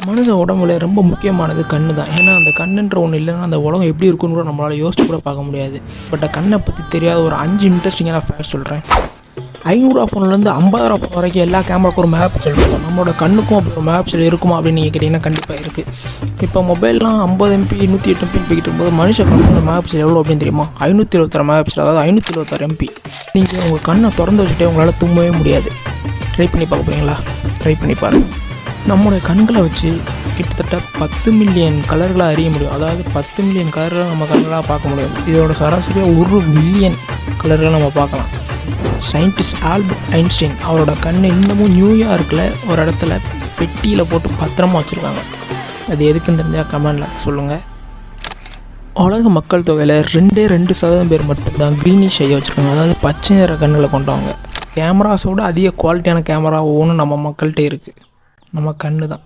மனித உடம்புல ரொம்ப முக்கியமானது கண்ணு தான். ஏன்னா அந்த கண்ணுன்ற ஒன்று இல்லைன்னா அந்த உலகம் எப்படி இருக்குன்னு கூட நம்மளால் யோசிச்சு கூட பார்க்க முடியாது. பட் கண்ணை பற்றி தெரியாத ஒரு 5 இன்ட்ரெஸ்டிங்கான ஃபேக்ட் சொல்கிறேன். 500 ஃபோன்லேருந்து 50,000 ஃபோன் வரைக்கும் எல்லா கேமராவுக்கும் ஒரு மெகா பிக்சல் இருக்கும். நம்மளோட கண்ணுக்கும் அப்படி ஒரு மெகா பிக்சல் இருக்குமா அப்படின்னு நீங்கள் கேட்டிங்கன்னா கண்டிப்பாக இருக்குது. இப்போ மொபைல்லாம் 50 MP 108 MP போய்கிட்டு இருக்கும்போது மனுஷ கண்ணோட மெகா பிக்சல் எவ்வளோ அப்படின்னு தெரியுமா? 526 மெகா பிக்சல், அதாவது 526 MP. நீங்கள் உங்கள் கண்ணை திறந்து வச்சுட்டே உங்களால் தூங்கவே முடியாது. ட்ரை பண்ணி பார்க்க போகிறீங்களா? ட்ரை பண்ணி பாருங்கள். நம்மளுடைய கண்களை வச்சு கிட்டத்தட்ட 10 மில்லியன் கலர்களை அறிய முடியும். அதாவது 10 மில்லியன் கலர்களை நம்ம கண்களாக பார்க்க முடியும். இதோட சராசரியாக 1 பில்லியன் கலர்களை நம்ம பார்க்கலாம். சயின்டிஸ்ட் ஆல்பர்ட் ஐன்ஸ்டைன் அவரோட கண்ணை இன்னமும் நியூயார்க்கில் ஒரு இடத்துல பெட்டியில் போட்டு பத்திரமா வச்சுருக்காங்க. அது எதுக்குன்னு தெரிஞ்சால் கமெண்டில் சொல்லுங்கள். உலக மக்கள் தொகையில் 2% பேர் மட்டும்தான் க்ரீனிஷ் ஐயை வச்சுருக்காங்க. அதாவது பச்சை நிற கண்களை கொண்டவங்க. கேமராஸோட அதிக குவாலிட்டியான கேமரா ஒவ்வொன்றும் நம்ம மக்கள்கிட்ட இருக்குது. நம்ம கண்ணு தான்.